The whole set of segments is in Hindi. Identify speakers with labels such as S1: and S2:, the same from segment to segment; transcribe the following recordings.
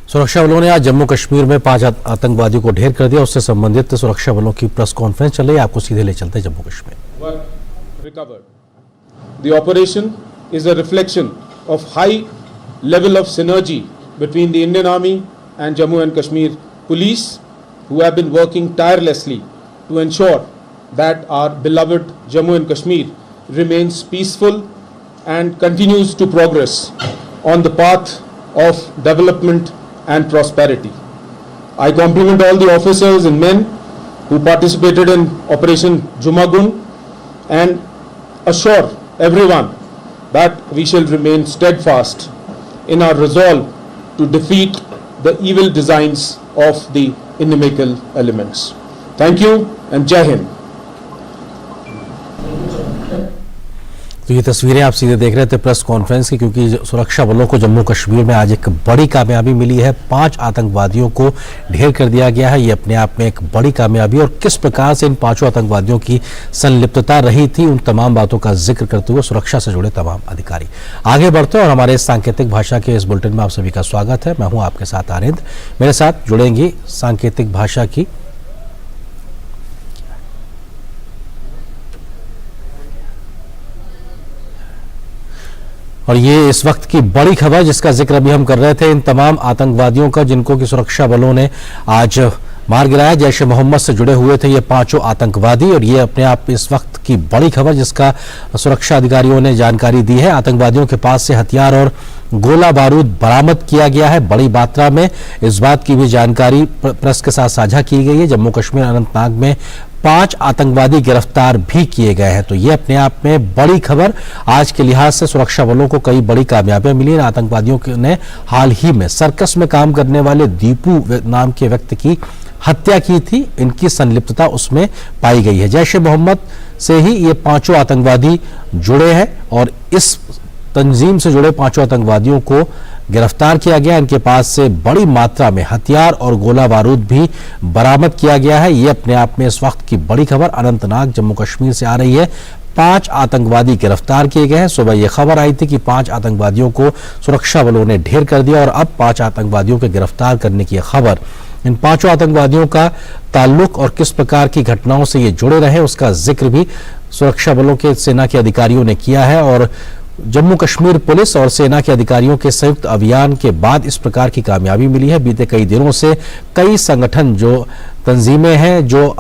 S1: सुरक्षा बलों ने आज जम्मू कश्मीर में 5 आतंकवादियों को ढेर कर दिया। उससे संबंधित सुरक्षा बलों की प्रेस कॉन्फ्रेंस चल रही है, आपको सीधे ले चलते हैं Jammu Kashmir.
S2: The operation is a reflection of high level of synergy between the Indian Army and Jammu and Kashmir Police, who have been working tirelessly to ensure that our beloved Jammu and Kashmir remains peaceful and continues to progress on the path of development and prosperity. I compliment all the officers and men who participated in Operation Jumagun and assure everyone that we shall remain steadfast in our resolve to defeat the evil designs of the inimical elements. Thank you and Jai Hind.
S1: तो ये तस्वीरें आप सीधे देख रहे थे प्रेस कॉन्फ्रेंस की, क्योंकि सुरक्षा बलों को जम्मू कश्मीर में आज एक बड़ी कामयाबी मिली है। 5 आतंकवादियों को ढेर कर दिया गया है। ये अपने आप में एक बड़ी कामयाबी, और किस प्रकार से इन 5 आतंकवादियों की संलिप्तता रही थी, उन तमाम बातों का जिक्र करते हुए सुरक्षा से जुड़े तमाम अधिकारी आगे बढ़ते हैं। और हमारे सांकेतिक भाषा के इस बुलेटिन में आप सभी का स्वागत है। मैं हूं आपके साथ आनंद, मेरे साथ जुड़ेंगी सांकेतिक भाषा की और ये इस वक्त की बड़ी खबर जिसका जिक्र अभी हम कर रहे थे, इन तमाम आतंकवादियों का जिनको कि सुरक्षा बलों ने आज मार गिराया। जैश ए मोहम्मद से जुड़े हुए थे ये 5 आतंकवादी, और ये अपने आप इस वक्त की बड़ी खबर जिसका सुरक्षा अधिकारियों ने जानकारी दी है। आतंकवादियों के पास से हथियार और गोला बारूद बरामद किया गया है बड़ी मात्रा में। इस बात की भी जानकारी प्रेस के साथ साझा की गई है। जम्मू कश्मीर अनंतनाग में 5 आतंकवादी गिरफ्तार भी किए गए हैं। तो ये अपने आप में बड़ी खबर। आज के लिहाज से सुरक्षा बलों को कई बड़ी कामयाबियां मिली। इन आतंकवादियों ने हाल ही में सर्कस में काम करने वाले दीपू नाम के व्यक्ति की हत्या की थी। इनकी संलिप्तता उसमें पाई गई है। जैश ए मोहम्मद से ही ये 5 आतंकवादी जुड़े हैं, और इस तंजीम से जुड़े 5 आतंकवादियों को गिरफ्तार किया गया। इनके पास से बड़ी मात्रा में हथियार और गोला बारूद भी बरामद किया गया है। ये अपने आप में इस वक्त की बड़ी खबर अनंतनाग जम्मू कश्मीर से आ रही है। 5 आतंकवादी गिरफ्तार किए गए हैं। सुबह यह खबर आई थी कि 5 आतंकवादियों को सुरक्षा बलों ने ढेर कर दिया, और अब 5 आतंकवादियों के गिरफ्तार करने की खबर। इन 5 आतंकवादियों का ताल्लुक और किस प्रकार की घटनाओं से ये जुड़े रहे उसका जिक्र भी सुरक्षा बलों के सेना के अधिकारियों ने किया है। और जम्मू कश्मीर पुलिस और सेना के अधिकारियों के संयुक्त अभियान के बाद इस प्रकार की कामयाबी मिली है। बीते कई दिनों से कई संगठन जो तंजीमें हैं जो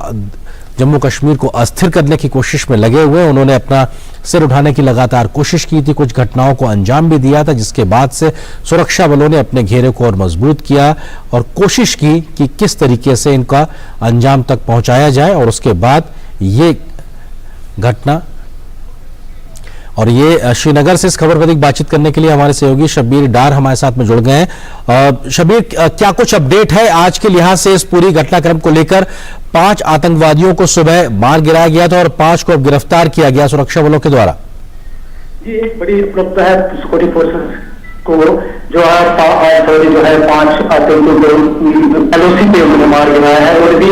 S1: जम्मू कश्मीर को अस्थिर करने की कोशिश में लगे हुए हैं, उन्होंने अपना सिर उठाने की लगातार कोशिश की थी। कुछ घटनाओं को अंजाम भी दिया था, जिसके बाद से सुरक्षा बलों ने अपने घेरे को और मजबूत किया और कोशिश की कि किस तरीके से इनका अंजाम तक पहुंचाया जाए। और उसके बाद ये घटना, और ये श्रीनगर से इस खबर पर अधिक बातचीत करने के लिए हमारे सहयोगी शब्बीर डार हमारे साथ में जुड़ गए हैं। शब्बीर, क्या कुछ अपडेट है आज के लिहाज से इस पूरी घटनाक्रम को लेकर? 5 आतंकवादियों को सुबह मार गिराया गया था और 5 को अब गिरफ्तार किया गया सुरक्षा बलों के द्वारा।
S3: जी, एक बड़ी उपलब्धि है सिक्योरिटी फोर्सेस को, जो है 5 आतंकियों को एलओसी पे उन्होंने मार गिराया है। और भी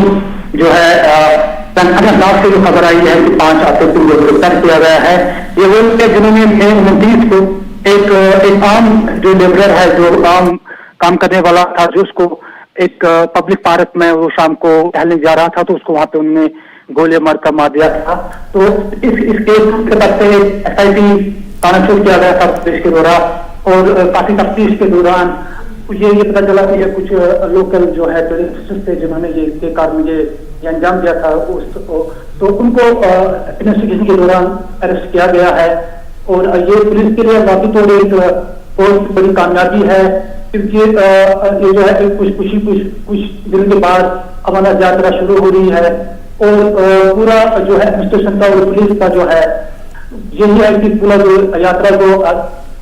S3: जो है अनंतनाग से जो खबर आई है कि 5 आतंकियों को गिरफ्तार किया गया है। ये वो लोग जिन्होंने मई 29 को एक आम जो लेबरर है, जो आम काम करने वाला था, जो उसको एक पब्लिक पार्क में वो शाम को टहलने जा रहा था, तो उसको वहां पे उन्होंने गोले मारकर मार दिया था। तो इस केस के बाद से SIT थाना शुरू किया गया था पुलिस के द्वारा, और काफी तफ्तीश के दौरान ये पता चला कि ये कुछ लोकल जो है टेररिस्ट थे जिन्होंने ये कारण ये अंजाम दिया था। तो उनको इन्वेस्टिगेशन के दौरान अरेस्ट किया गया है। और ये पुलिस के लिए काफी तो एक बहुत बड़ी कामयाबी है, क्योंकि ये जो है कुछ दिन के बाद अमरनाथ यात्रा शुरू हो रही है, और पूरा जो है एडमिनिस्ट्रेशन का और पुलिस का जो है यही है कि पूरा जो यात्रा को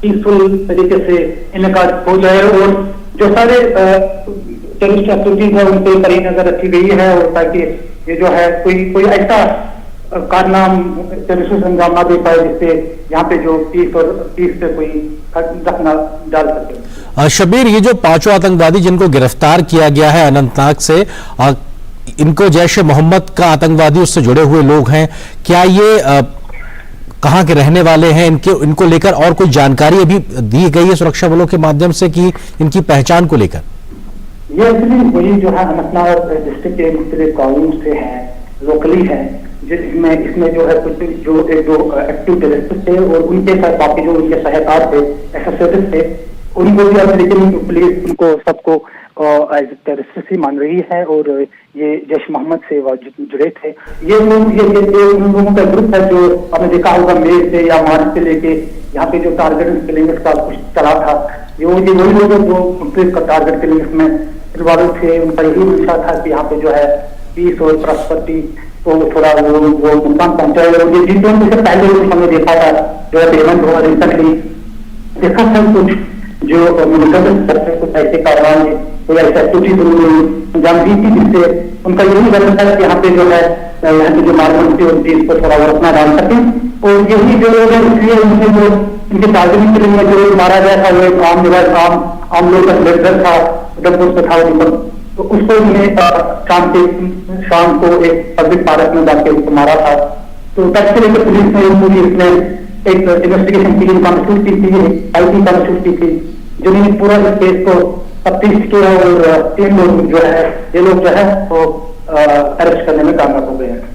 S3: पीसफुल तरीके से इनका हो जाए, और जो सारे टेररिस्ट एक्टिविटीज है उन पर कड़ी नजर रखी गई है, और ताकि ये जो है कोई ऐसा कारनाम टेररिस्ट अंजाम ना दे पाए जिससे यहाँ पे जो पीस पे कोई दखना डाल सके।
S1: शब्बीर, ये जो 5 आतंकवादी जिनको गिरफ्तार किया गया है अनंतनाग से, इनको जैश ए मोहम्मद का आतंकवादी उससे जुड़े हुए लोग हैं, क्या ये कहाँ के रहने वाले हैं, इनको लेकर और कोई जानकारी अभी दी गई है सुरक्षा बलों के माध्यम से कि इनकी पहचान को लेकर?
S3: ये एक्चुअली वही जो है अनंतनाग डिस्ट्रिक्ट के मुख्तलिफ गाँवों से है, लोकली है, जिसमें इसमें जो है कुछ जो एक दो एक्टिव टेररिस्ट थे और उनके साथ बाकी जो उनके सहकार थे, एसोसिएटेड थे, उनको भी अब लेकिन पुलिस उनको सबको एज टेररिस्ट ही मान रही है और ये जैश मोहम्मद से जुड़े थे। ये लोग ये उन लोगों का ग्रुप है जो आपने देखा होगा मेर से या मार्च से लेके यहाँ पे जो टारगेट किलिंग का कुछ चला था, ये वही लोग जो पुलिस का टारगेट किलिंग में इन्वॉल्व थे। उनका यही मंशा था कि यहाँ पे जो है पीस और प्रॉस्पेरिटी को थोड़ा वो नुकसान पहुंचाए। और ये जितने से पहले हमने देखा था जो है पेमेंट हुआ रिसेंटली देखा था कुछ जो मिलिट्री कुछ ऐसे कार्रवाई कोई ऐसी एक्टिविटी अंजाम दी थी जिससे उनका यही वजह था कि यहाँ पे जो है यहाँ पे जो मार्केट थी उनकी इसको थोड़ा वो अपना डाल सके। और यही जो लोग है इसलिए उनसे जो इनके टारगेटिंग के लिए जो मारा गया था वो एक आम निवास आम लोग का सिलेंडर था उधमपुर से था तो उसको उन्हें शाम को एक पब्लिक पार्क में जाके उसको मारा था। तो तब से लेकर पुलिस ने पूरी इसमें एक इन्वेस्टिगेशन टीम कॉन्स्टिट्यूट की थी, आईटी कॉन्स्टिट्यूट की थी, जिन्होंने पूरा इस केस को तफ्तीश किया और 3 लोग जो है ये लोग जो है वो अरेस्ट करने में कामयाब हो गए हैं।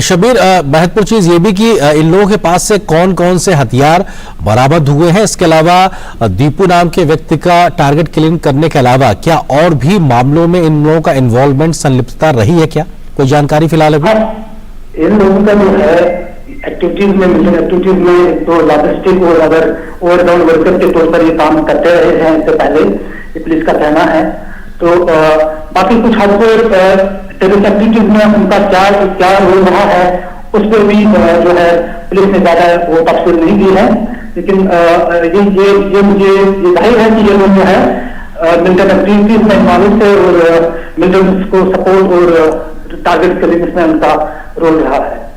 S1: शबीर, महत्वपूर्ण चीज ये भी कि इन लोगों के पास से कौन कौन से हथियार बरामद हुए हैं, इसके अलावा दीपू नाम के व्यक्ति का टारगेट किलिंग करने के अलावा क्या और भी मामलों में इन लोगों का इन्वॉल्वमेंट संलिप्तता रही है, क्या कोई जानकारी फिलहाल अभी?
S3: इन लोगों का जो है एक्टिविटीज में मिशन एक्टिविटीज में तो लॉजिस्टिक और अगर ओवरडाउन वर्कर के तौर पर ये काम करते रहे हैं इससे पहले, ये पुलिस का कहना है। तो बाकी कुछ हद टेररिस्ट एक्टिविटीज में उनका क्या रोल रहा है उस पर भी जो है पुलिस ने ज्यादा वो तफसील नहीं दी है। लेकिन ये मुझे ये जाहिर है कि ये लोग जो है मिलिटेंट एक्टिविटीज में इन्वॉल्व थे और मिलिटेंट्स को सपोर्ट और टारगेट किलिंग में उनका रोल रहा है।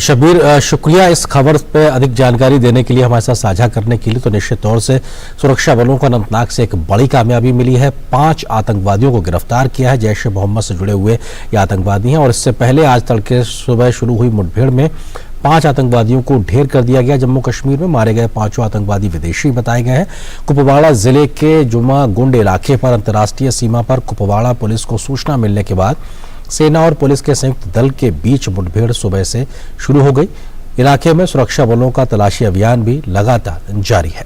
S1: शबीर, शुक्रिया इस खबर पे अधिक जानकारी देने के लिए, हमारे साथ साझा करने के लिए। तो निश्चित तौर से सुरक्षा बलों को अनंतनाग से एक बड़ी कामयाबी मिली है, 5 आतंकवादियों को गिरफ्तार किया है। जैश ए मोहम्मद से जुड़े हुए ये आतंकवादी हैं और इससे पहले आज तड़के सुबह शुरू हुई मुठभेड़ में 5 आतंकवादियों को ढेर कर दिया गया। जम्मू कश्मीर में मारे गए 5 आतंकवादी विदेशी बताए गए हैं। कुपवाड़ा जिले के जुमा गुंड इलाके पर अंतर्राष्ट्रीय सीमा पर कुपवाड़ा पुलिस को सूचना मिलने के बाद सेना और पुलिस के संयुक्त दल के बीच मुठभेड़ सुबह से शुरू हो गई। इलाके में सुरक्षा बलों का तलाशी अभियान भी लगातार जारी है।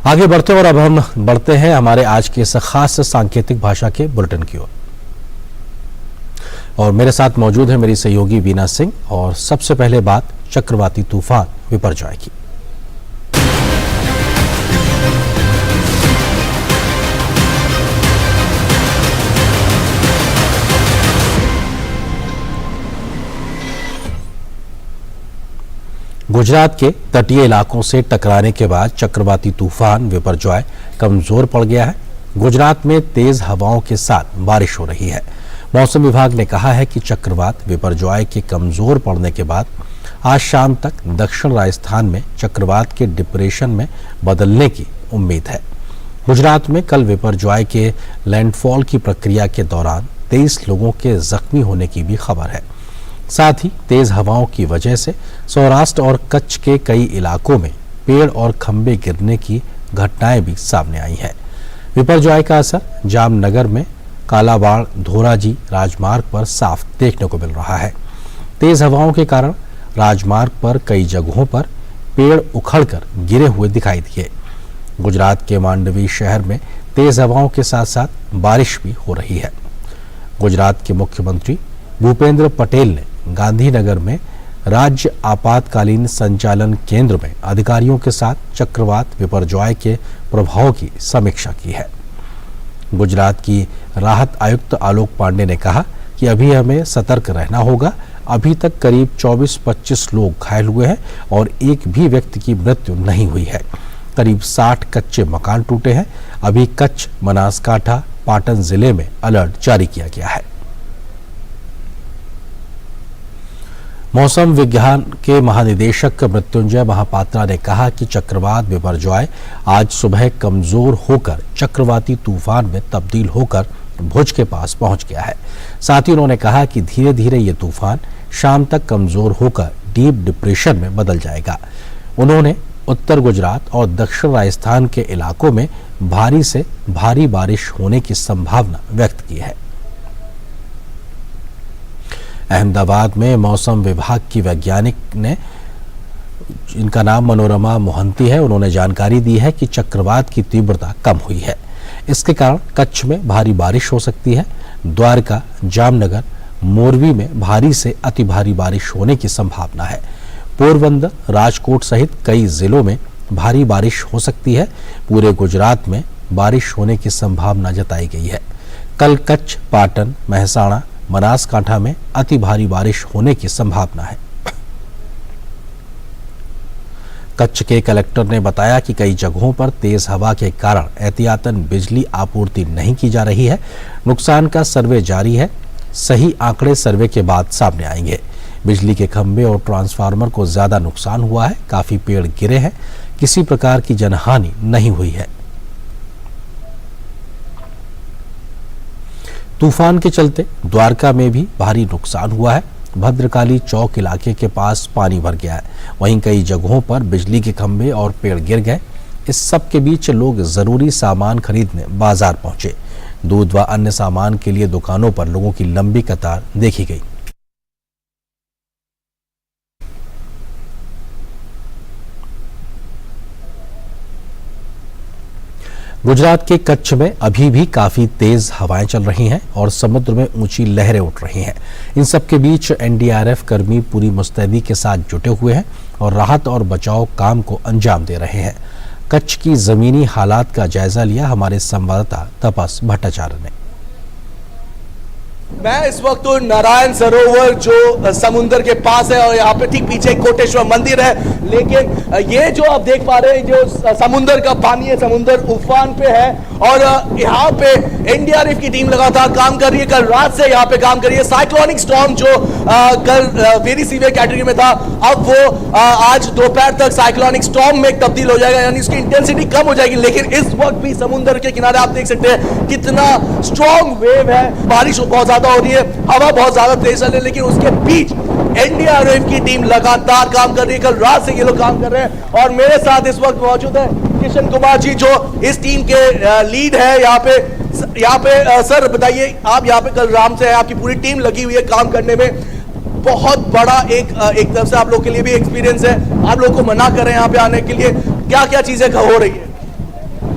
S1: आगे बढ़ते और अब हम बढ़ते हैं हमारे आज के इस खास सांकेतिक भाषा के बुलेटिन की ओर। और मेरे साथ मौजूद है मेरी सहयोगी वीना सिंह। और सबसे पहले बात चक्रवाती तूफान विपर्जॉय की। गुजरात के तटीय इलाकों से टकराने के बाद चक्रवाती तूफान विपर्जॉय कमजोर पड़ गया है। गुजरात में तेज हवाओं के साथ बारिश हो रही है। मौसम विभाग ने कहा है कि चक्रवात विपर्जॉय के कमजोर पड़ने के बाद आज शाम तक दक्षिण राजस्थान में चक्रवात के डिप्रेशन में बदलने की उम्मीद है। गुजरात में कल विपर्जॉय के लैंडफॉल की प्रक्रिया के दौरान 23 लोगों के जख्मी होने की भी खबर है। साथ ही तेज हवाओं की वजह से सौराष्ट्र और कच्छ के कई इलाकों में पेड़ और खंभे गिरने की घटनाएं भी सामने आई हैं। विपर्जॉय का असर जामनगर में कालाबाड़ धोराजी राजमार्ग पर साफ देखने को मिल रहा है। तेज हवाओं के कारण राजमार्ग पर कई जगहों पर पेड़ उखड़कर गिरे हुए दिखाई दिए। गुजरात के मांडवी शहर में तेज हवाओं के साथ साथ बारिश भी हो रही है। गुजरात के मुख्यमंत्री भूपेंद्र पटेल ने गांधीनगर में राज्य आपातकालीन संचालन केंद्र में अधिकारियों के साथ चक्रवात विपर्जॉय के प्रभाव की समीक्षा की है। गुजरात की राहत आयुक्त आलोक पांडे ने कहा कि अभी हमें सतर्क रहना होगा। अभी तक करीब 24-25 लोग घायल हुए हैं और एक भी व्यक्ति की मृत्यु नहीं हुई है। करीब 60 कच्चे मकान टूटे हैं। अभी कच्छ, बनासकांठा, पाटन जिले में अलर्ट जारी किया गया है। मौसम विज्ञान के महानिदेशक मृत्युंजय महापात्रा ने कहा कि चक्रवात विपर्जॉय आज सुबह कमजोर होकर चक्रवाती तूफान में तब्दील होकर भुज के पास पहुंच गया है। साथ ही उन्होंने कहा कि धीरे धीरे ये तूफान शाम तक कमजोर होकर डीप डिप्रेशन में बदल जाएगा। उन्होंने उत्तर गुजरात और दक्षिण राजस्थान के इलाकों में भारी से भारी बारिश होने की संभावना व्यक्त की है। अहमदाबाद में मौसम विभाग की वैज्ञानिक ने, इनका नाम मनोरमा मोहंती है, उन्होंने जानकारी दी है कि चक्रवात की तीव्रता कम हुई है। इसके कारण कच्छ में भारी बारिश हो सकती है। द्वारका, जामनगर, मोरबी में भारी से अति भारी बारिश होने की संभावना है। पोरबंदर, राजकोट सहित कई जिलों में भारी बारिश हो सकती है। पूरे गुजरात में बारिश होने की संभावना जताई गई है। कल कच्छ, पाटन, महसाणा, बनासकांठा में अति भारी बारिश होने की संभावना है। कच्छ के कलेक्टर ने बताया कि कई जगहों पर तेज हवा के कारण एहतियातन बिजली आपूर्ति नहीं की जा रही है। नुकसान का सर्वे जारी है। सही आंकड़े सर्वे के बाद सामने आएंगे। बिजली के खंभे और ट्रांसफार्मर को ज्यादा नुकसान हुआ है। काफी पेड़ गिरे हैं। किसी प्रकार की जनहानि नहीं हुई है। तूफान के चलते द्वारका में भी भारी नुकसान हुआ है। भद्रकाली चौक इलाके के पास पानी भर गया है। वहीं कई जगहों पर बिजली के खंभे और पेड़ गिर गए। इस सब के बीच लोग जरूरी सामान खरीदने बाजार पहुंचे। दूध व अन्य सामान के लिए दुकानों पर लोगों की लंबी कतार देखी गई। गुजरात के कच्छ में अभी भी काफी तेज हवाएं चल रही हैं और समुद्र में ऊंची लहरें उठ रही हैं। इन सब के बीच एनडीआरएफ कर्मी पूरी मुस्तैदी के साथ जुटे हुए हैं और राहत और बचाव काम को अंजाम दे रहे हैं। कच्छ की जमीनी हालात का जायजा लिया हमारे संवाददाता तपस भट्टाचार्य ने।
S4: मैं इस वक्त तो नारायण सरोवर जो समुद्र के पास है और यहाँ पे ठीक पीछे कोटेश्वर मंदिर है, लेकिन ये जो आप देख पा रहे हैं जो समुद्र का पानी है, समुद्र उफान पे है और यहाँ पे एनडीआरएफ की टीम लगातार काम कर रही है। कल रात से यहाँ पे काम कर रही है। साइक्लोनिक स्टॉर्म जो कल वेरी सीवियर कैटेगरी में था, अब वो आज दोपहर तक साइक्लोनिक स्टॉर्म में तब्दील हो जाएगा, यानी उसकी इंटेंसिटी कम हो जाएगी। लेकिन इस वक्त भी समुद्र के किनारे आप देख सकते हैं कितना स्ट्रॉन्ग वेव है। बारिश बहुत ज्यादा हो रही है, हवा बहुत ज्यादा तेज चल रही है, लेकिन उसके बीच एनडीआरएफ की टीम लगातार काम कर रही है। कल रात से ये लोग काम कर रहे हैं और मेरे साथ इस वक्त मौजूद है किशन कुमार जी जो इस टीम के लीड है यहाँ पे। सर बताइए, आप यहाँ पे कल रात से है, आपकी पूरी टीम लगी हुई है काम करने में। बहुत बड़ा एक तरफ से आप लोग के लिए भी एक्सपीरियंस है। आप लोग को मना कर रहे हैं यहाँ पे आने के लिए, क्या क्या चीजें हो रही है?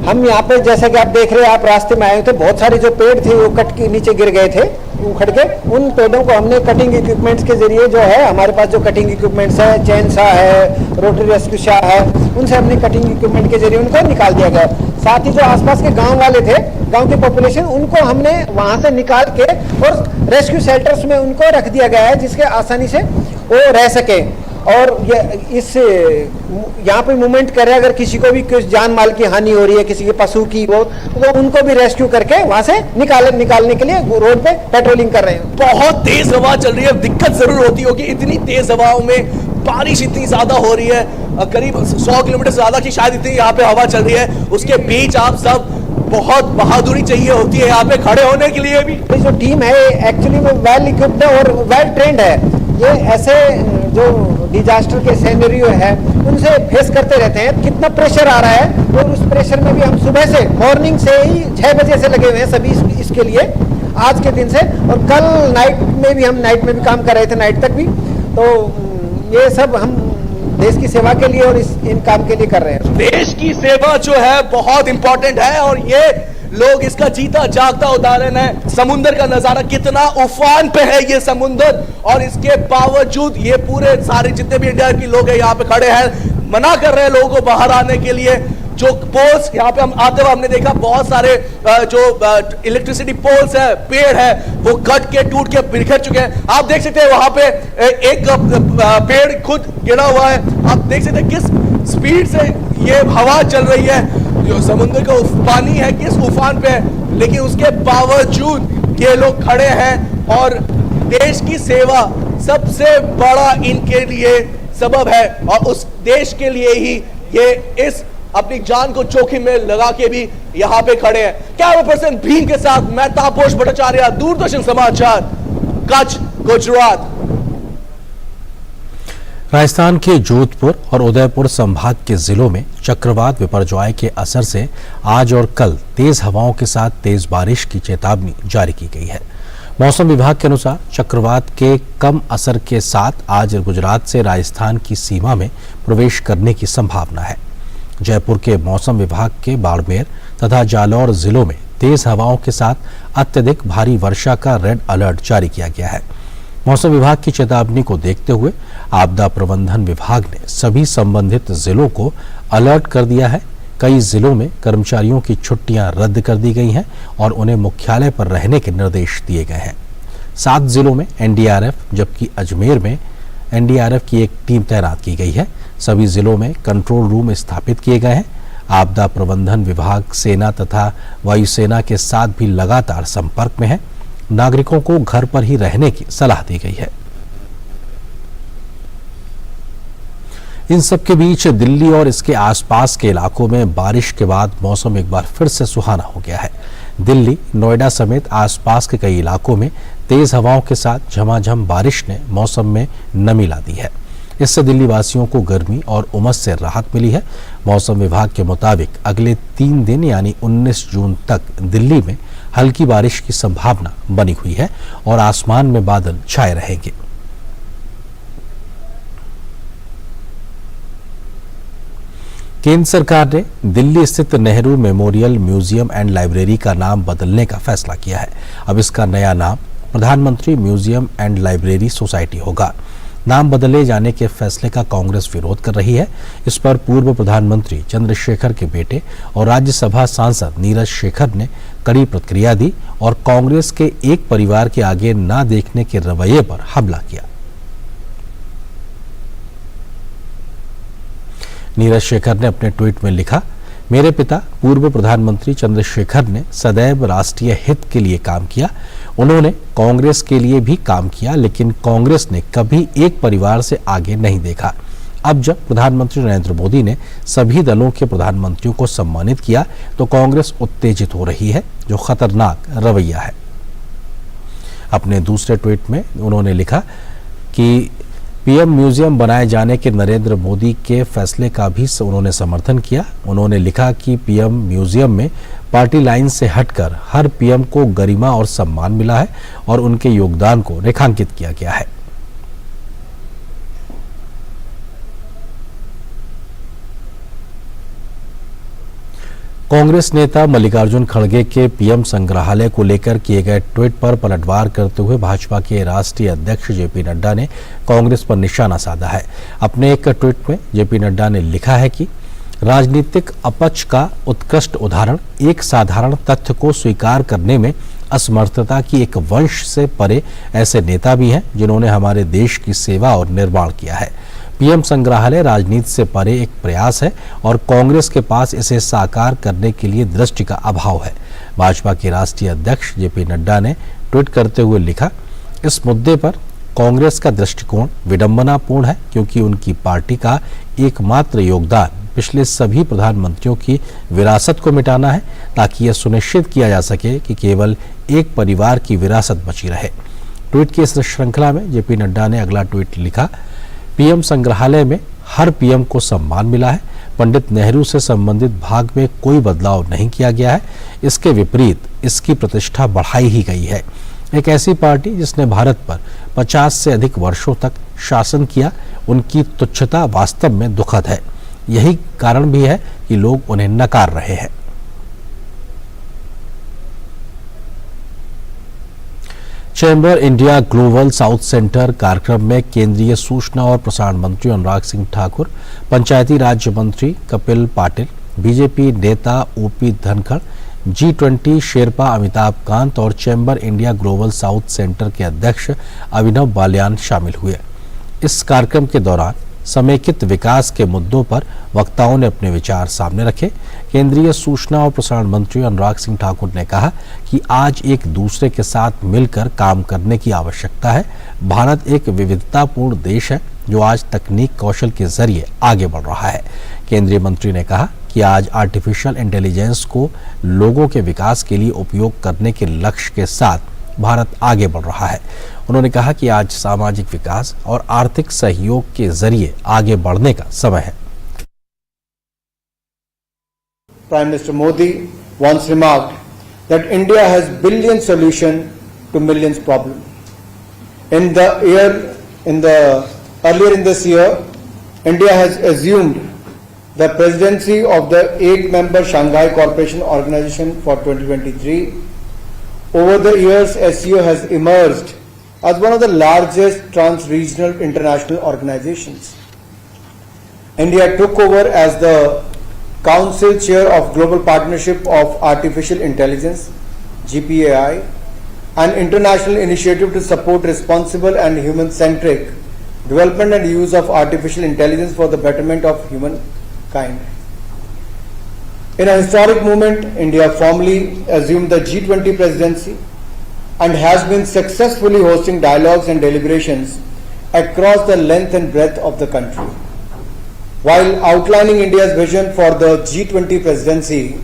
S5: हम यहाँ पे जैसा कि आप देख रहे हैं, आप रास्ते में आए थे, बहुत सारे जो पेड़ थे वो कट के नीचे गिर गए थे, उखड़ के। उन पेड़ों को हमने कटिंग इक्विपमेंट्स के जरिए जो है, हमारे पास जो कटिंग इक्विपमेंट्स है, चैन सा है, रोटरी रेस्क्यू सा है, उनसे हमने कटिंग इक्विपमेंट के जरिए उनको निकाल दिया गया। साथ ही जो आसपास के गांव वाले थे, गांव की पॉपुलेशन, उनको हमने वहां से निकाल के और रेस्क्यू शेल्टर्स में उनको रख दिया गया है, जिसके आसानी से वो रह सके। और ये इस यहाँ पे मूवमेंट कर रहे हैं, अगर किसी को भी कुछ जान माल की हानि हो रही है, किसी के पशु की वो, तो उनको भी रेस्क्यू करके वहां से निकालने के लिए रोड पे पेट्रोलिंग कर रहे हैं।
S4: बहुत तेज हवा चल रही है, दिक्कत जरूर होती होगी इतनी तेज हवाओं में। बारिश इतनी ज्यादा हो रही है, करीब 100 किलोमीटर से ज्यादा की शायद इतनी यहाँ पे हवा चल रही है। उसके बीच आप सब, बहुत बहादुरी चाहिए होती है यहाँ पे खड़े होने के लिए भी।
S5: जो टीम है एक्चुअली वो वेल इक्विप्ड है और वेल ट्रेंड है। ये ऐसे जो डिजास्टर के सिनेरियो है उनसे फेस करते रहते हैं। कितना प्रेशर आ रहा है और उस प्रेशर में भी हम सुबह से, मॉर्निंग से ही 6 बजे से लगे हुए हैं सभी इसके लिए, आज के दिन से। और कल नाइट में भी, हम नाइट में भी काम कर रहे थे, नाइट तक भी। तो ये सब हम देश की सेवा के लिए और इन काम के लिए कर रहे हैं।
S4: देश की सेवा जो है बहुत इंपॉर्टेंट है और ये लोग इसका जीता जागता उदाहरण है। समुद्र का नजारा, कितना उफान पे है ये समुद्र, और इसके बावजूद ये पूरे सारे जितने भी इंडिया के लोग हैं यहाँ पे खड़े हैं, मना कर रहे हैं लोगों को बाहर आने के लिए। जो पोल्स यहाँ पे हम आते हुए हमने देखा, बहुत सारे जो इलेक्ट्रिसिटी पोल्स है, पेड़ है, वो कट के टूट के बिखर चुके हैं। आप देख सकते हैं वहां पे एक पेड़ खुद गिरा हुआ है। आप देख सकते हैं किस स्पीड से ये हवा चल रही है, जो समुद्र का पानी है किस उफान पे है, लेकिन उसके बावजूद ये लोग खड़े हैं और देश की सेवा सबसे बड़ा इनके लिए सबब है और उस देश के लिए ही ये इस अपनी जान को जोखिम में लगा के भी यहाँ पे खड़े हैं। कैमरा पर्सन भीम के साथ मैं तापस भट्टाचार्य, दूरदर्शन समाचार, कच्छ, गुजरात।
S1: राजस्थान के जोधपुर और उदयपुर संभाग के जिलों में चक्रवात बिपरजॉय के असर से आज और कल तेज हवाओं के साथ तेज बारिश की चेतावनी जारी की गई है। मौसम विभाग के अनुसार चक्रवात के कम असर के साथ आज गुजरात से राजस्थान की सीमा में प्रवेश करने की संभावना है। जयपुर के मौसम विभाग के बाड़मेर तथा जालौर जिलों में तेज हवाओं के साथ अत्यधिक भारी वर्षा का रेड अलर्ट जारी किया गया है। मौसम विभाग की चेतावनी को देखते हुए आपदा प्रबंधन विभाग ने सभी संबंधित जिलों को अलर्ट कर दिया है। कई जिलों में कर्मचारियों की छुट्टियां रद्द कर दी गई हैं और उन्हें मुख्यालय पर रहने के निर्देश दिए गए हैं। 7 जिलों में एनडीआरएफ जबकि अजमेर में एनडीआरएफ की एक टीम तैनात की गई है। सभी जिलों में कंट्रोल रूम स्थापित किए गए हैं। आपदा प्रबंधन विभाग सेना तथा वायुसेना के साथ भी लगातार संपर्क में है। नागरिकों को घर पर ही रहने की सलाह दी गई है। इन सबके बीच दिल्ली और इसके आसपास के इलाकों में बारिश के बाद मौसम एक बार फिर से सुहाना हो गया है। दिल्ली, नोएडा समेत आसपास के कई इलाकों में तेज हवाओं के साथ झमाझम बारिश ने मौसम में नमी ला दी है। इससे दिल्ली वासियों को गर्मी और उमस से राहत मिली है। मौसम विभाग के मुताबिक अगले 3 दिन यानी 19 जून तक दिल्ली में हल्की बारिश की संभावना बनी हुई है और आसमान में बादल छाए रहेंगे। केंद्र सरकार ने दिल्ली स्थित Nehru memorial museum and library का नाम बदलने का फैसला किया है। अब इसका नया नाम प्रधानमंत्री म्यूजियम एंड लाइब्रेरी सोसाइटी होगा। नाम बदले जाने के फैसले का कांग्रेस विरोध कर रही है। इस पर पूर्व प्रधानमंत्री चंद्रशेखर के बेटे और राज्यसभा सांसद नीरज शेखर ने कड़ी प्रतिक्रिया दी और कांग्रेस के एक परिवार के आगे ना देखने के रवैये पर हमला किया। नीरज शेखर ने अपने ट्वीट में लिखा, मेरे पिता पूर्व प्रधानमंत्री चंद्रशेखर ने सदैव राष्ट्रीय हित के लिए काम किया। उन्होंने कांग्रेस के लिए भी काम किया, लेकिन कांग्रेस ने कभी एक परिवार से आगे नहीं देखा। अब जब प्रधानमंत्री नरेंद्र मोदी ने सभी दलों के प्रधानमंत्रियों को सम्मानित किया तो कांग्रेस उत्तेजित हो रही है, जो खतरनाक रवैया है। अपने दूसरे ट्वीट में उन्होंने लिखा कि पीएम म्यूजियम बनाए जाने के नरेंद्र मोदी के फैसले का भी उन्होंने समर्थन किया। उन्होंने लिखा कि पीएम म्यूजियम में पार्टी लाइन से हटकर हर पीएम को गरिमा और सम्मान मिला है और उनके योगदान को रेखांकित किया गया है। कांग्रेस नेता मल्लिकार्जुन खड़गे के पीएम संग्रहालय को लेकर किए गए ट्वीट पर पलटवार करते हुए भाजपा के राष्ट्रीय अध्यक्ष जेपी नड्डा ने कांग्रेस पर निशाना साधा है। अपने एक ट्वीट में जेपी नड्डा ने लिखा है कि राजनीतिक अपच का उत्कृष्ट उदाहरण एक साधारण तथ्य को स्वीकार करने में असमर्थता की एक वंश से परे ऐसे नेता भी हैं जिन्होंने हमारे देश की सेवा और निर्माण किया है। पीएम संग्रहालय राजनीति से परे एक प्रयास है और कांग्रेस के पास इसे साकार करने के लिए दृष्टि का अभाव है। भाजपा के राष्ट्रीय अध्यक्ष जेपी नड्डा ने ट्वीट करते हुए लिखा, इस मुद्दे पर कांग्रेस का दृष्टिकोण विडंबनापूर्ण है क्योंकि उनकी पार्टी का एकमात्र योगदान पिछले सभी प्रधानमंत्रियों की विरासत को मिटाना है ताकि यह सुनिश्चित किया जा सके कि केवल एक परिवार की विरासत बची रहे। ट्वीट की इस श्रृंखला में जेपी नड्डा ने अगला ट्वीट लिखा, पीएम संग्रहालय में हर पीएम को सम्मान मिला है। पंडित नेहरू से संबंधित भाग में कोई बदलाव नहीं किया गया है। इसके विपरीत इसकी प्रतिष्ठा बढ़ाई ही गई है। एक ऐसी पार्टी जिसने भारत पर 50 से अधिक वर्षों तक शासन किया, उनकी तुच्छता वास्तव में दुखद है। यही कारण भी है कि लोग उन्हें नकार रहे हैं। Chamber India global south centre कार्यक्रम में केंद्रीय सूचना और प्रसारण मंत्री अनुराग सिंह ठाकुर, पंचायती राज मंत्री कपिल पाटिल, बीजेपी नेता ओपी धनखड़, G20 शेरपा अमिताभ कांत और chamber India global south centre के अध्यक्ष अभिनव बालियान शामिल हुए। इस कार्यक्रम के दौरान समेकित विकास के मुद्दों पर वक्ताओं ने अपने विचार सामने रखे। केंद्रीय सूचना और प्रसारण मंत्री अनुराग सिंह ठाकुर ने कहा कि आज एक दूसरे के साथ मिलकर काम करने की आवश्यकता है। भारत एक विविधतापूर्ण देश है जो आज तकनीक कौशल के जरिए आगे बढ़ रहा है। केंद्रीय मंत्री ने कहा कि आज आर्टिफिशियल इंटेलिजेंस को लोगों के विकास के लिए उपयोग करने के लक्ष्य के साथ भारत आगे बढ़ रहा है। उन्होंने कहा कि आज सामाजिक विकास और आर्थिक सहयोग के जरिए आगे बढ़ने का समय है।
S5: Prime Minister Modi once remarked that India has billion solution to millions problem. Earlier in this year, India has assumed the presidency of the 8-member Shanghai Cooperation Organization for 2023. Over the years, SCO has emerged as one of the largest trans-regional international organizations. India took over as the Council Chair of Global Partnership of Artificial Intelligence, GPAI, an international initiative to support responsible and human-centric development and use of artificial intelligence for the betterment of humankind. In a historic moment, India formally assumed the G20 presidency and has been successfully hosting dialogues and deliberations across the length and breadth of the country. While outlining India's vision for the G20 presidency,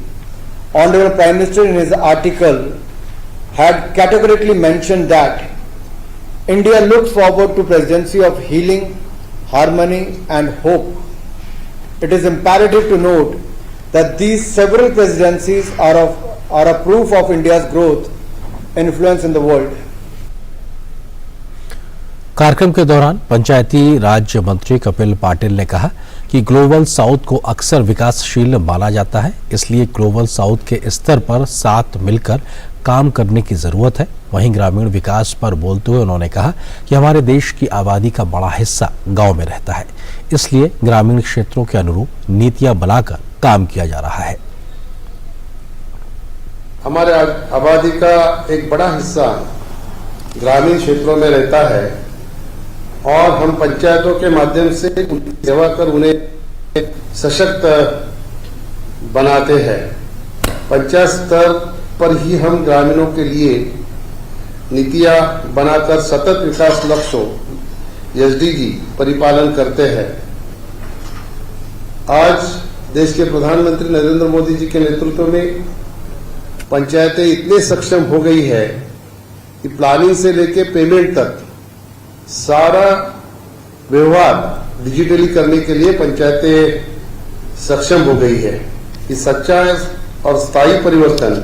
S5: Honorable Prime Minister in his article had categorically mentioned that India looks forward to presidency of healing, harmony and hope. It is imperative to note that these several presidencies are a proof of India's growth, influence in the world.
S1: कार्यक्रम के दौरान पंचायती राज मंत्री कपिल पाटिल ने कहा कि ग्लोबल साउथ को अक्सर विकासशील माना जाता है, इसलिए ग्लोबल साउथ के स्तर पर साथ मिलकर काम करने की जरूरत है। वहीं ग्रामीण विकास पर बोलते हुए उन्होंने कहा कि हमारे देश की आबादी का बड़ा हिस्सा गांव में रहता है, इसलिए ग्रामीण क्षेत्रों के अनुरूप नीतियां बनाकर काम किया जा रहा है।
S6: हमारे आबादी का एक बड़ा हिस्सा ग्रामीण क्षेत्रों में रहता है और हम पंचायतों के माध्यम से उनकी सेवा कर उन्हें सशक्त बनाते हैं। पंचायत स्तर पर ही हम ग्रामीणों के लिए नीतियां बनाकर सतत विकास लक्ष्यों एसडीजी परिपालन करते हैं। आज देश के प्रधानमंत्री नरेंद्र मोदी जी के नेतृत्व में पंचायतें इतने सक्षम हो गई है कि प्लानिंग से लेकर पेमेंट तक सारा व्यवहार डिजिटली करने के लिए पंचायतें सक्षम हो गई है। कि सच्चा और स्थायी परिवर्तन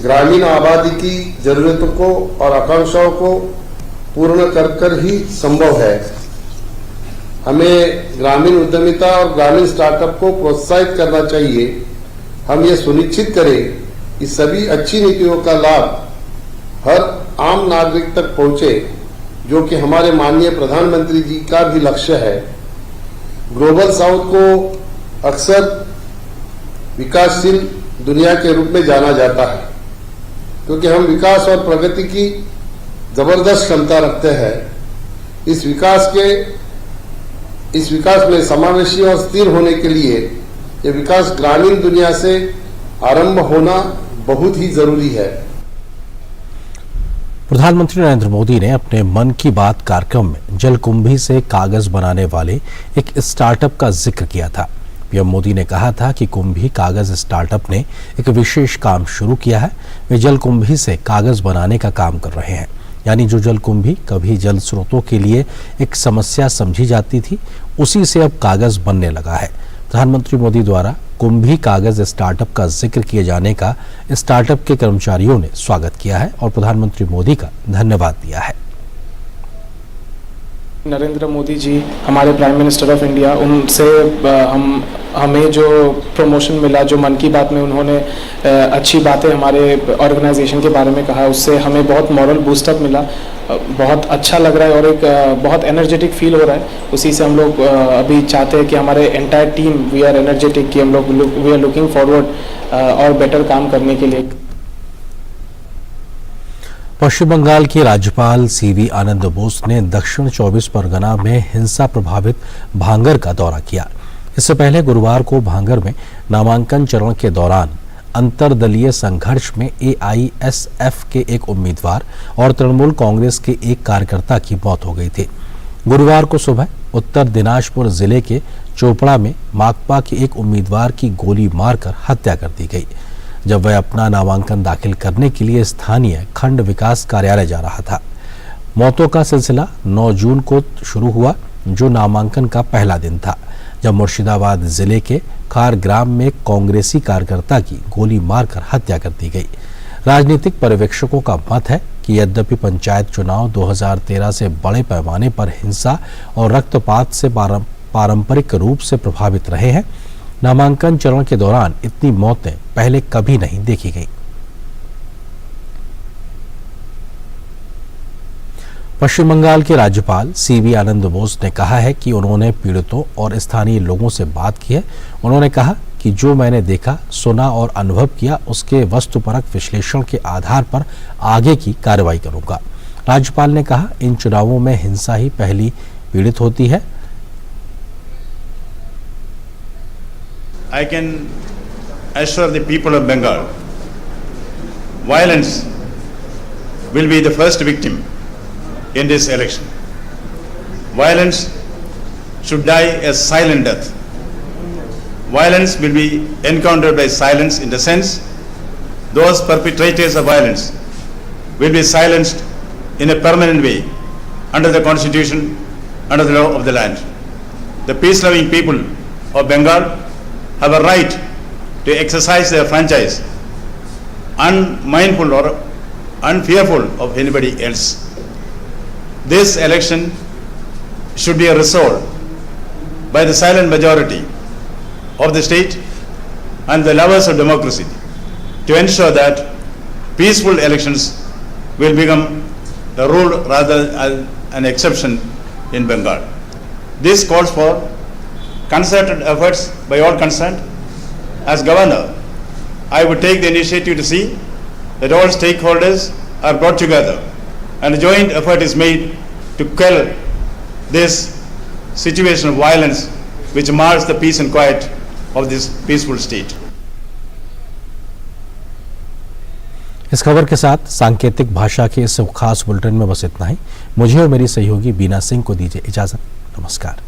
S6: ग्रामीण आबादी की जरूरतों को और आकांक्षाओं को पूर्ण कर ही संभव है। हमें ग्रामीण उद्यमिता और ग्रामीण स्टार्टअप को प्रोत्साहित करना चाहिए। हम ये सुनिश्चित करें कि सभी अच्छी नीतियों का लाभ हर आम नागरिक तक पहुंचे, जो कि हमारे माननीय प्रधानमंत्री जी का भी लक्ष्य है। ग्लोबल साउथ को अक्सर विकासशील दुनिया के रूप में जाना जाता है, क्योंकि हम विकास और प्रगति की जबरदस्त क्षमता रखते हैं। इस विकास में समावेशी और स्थिर होने के लिए ये विकास ग्रामीण दुनिया से आरंभ होना बहुत ही जरूरी है।
S1: प्रधानमंत्री नरेंद्र मोदी ने अपने मन की बात कार्यक्रम में जलकुंभी से कागज बनाने वाले एक स्टार्टअप का जिक्र किया था। पीएम मोदी ने कहा था कि कुंभी कागज स्टार्टअप ने एक विशेष काम शुरू किया है। वे जलकुंभी से कागज बनाने का काम कर रहे हैं, यानी जो जलकुंभी कभी जल स्रोतों के लिए एक समस्या समझी जाती थी, उसी से अब कागज बनने लगा है। प्रधानमंत्री मोदी द्वारा कुंभी कागज स्टार्टअप का जिक्र किए जाने का स्टार्टअप के कर्मचारियों ने स्वागत किया है और प्रधानमंत्री मोदी का धन्यवाद दिया है।
S7: नरेंद्र मोदी जी हमारे प्राइम मिनिस्टर ऑफ इंडिया, उनसे हमें जो प्रमोशन मिला, जो मन की बात में उन्होंने अच्छी बातें हमारे ऑर्गेनाइजेशन के बारे में कहा, उससे हमें बहुत मॉरल बूस्टअप मिला। बहुत अच्छा लग रहा है और एक बहुत एनर्जेटिक फील हो रहा है। उसी से हम लोग अभी चाहते हैं कि हमारे entire team we are energetic, कि हम लोग वी आर लुकिंग फॉरवर्ड और बेटर काम करने के लिए।
S1: पश्चिम बंगाल के राज्यपाल सीवी आनंद बोस ने दक्षिण 24 परगना में हिंसा प्रभावित भांगर का दौरा किया। इससे पहले गुरुवार को भांगर में नामांकन चरण के दौरान अंतरदलीय संघर्ष में एआईएसएफ के एक उम्मीदवार और तृणमूल कांग्रेस के एक कार्यकर्ता की मौत हो गई थी। गुरुवार को सुबह उत्तर दिनाजपुर जिले के चोपड़ा में माकपा के एक उम्मीदवार की गोली मारकर हत्या कर दी गई। जब वह अपना नामांकन दाखिल करने के लिए स्थानीय खंड विकास कार्यालय जा रहा था। मौतों का सिलसिला 9 जून को शुरू हुआ, जो नामांकन का पहला दिन था, जब मुर्शिदाबाद जिले के खार ग्राम में कांग्रेसी कार्यकर्ता की गोली मारकर हत्या कर दी गई। राजनीतिक पर्यवेक्षकों का मत है कि यद्यपि पंचायत चुनाव 2013 से बड़े पैमाने पर हिंसा और रक्तपात से पारंपरिक रूप से प्रभावित रहे हैं, नामांकन चरण के दौरान इतनी मौतें पहले कभी नहीं देखी गई। पश्चिम बंगाल के राज्यपाल सीवी आनंद बोस ने कहा है कि उन्होंने पीड़ितों और स्थानीय लोगों से बात की है। उन्होंने कहा कि जो मैंने देखा, सुना और अनुभव किया, उसके वस्तुपरक विश्लेषण के आधार पर आगे की कार्रवाई करूंगा। राज्यपाल ने कहा, इन चुनावों में हिंसा ही पहली पीड़ित होती है।
S8: I can assure the people of Bengal, violence will be the first victim in this election. Violence should die a silent death. Violence will be encountered by silence, in the sense those perpetrators of violence will be silenced in a permanent way under the constitution, under the law of the land. The peace-loving people of Bengal have a right to exercise their franchise, unmindful or unfearful of anybody else. This election should be resolved by the silent majority of the state and the lovers of democracy to ensure that peaceful elections will become the rule rather than an exception in Bengal. This calls for concerted efforts by all concerned. As governor, I would take the initiative to see that all stakeholders are brought together and a joint effort is made to quell this situation of violence which mars the peace and quiet of this peaceful state.
S1: इस खबर के साथ सांकेतिक भाषा के इस खास बुलेटिन में बस इतना ही। मुझे और मेरी सहयोगी बीना सिंह को दीजिए इजाजत। नमस्कार।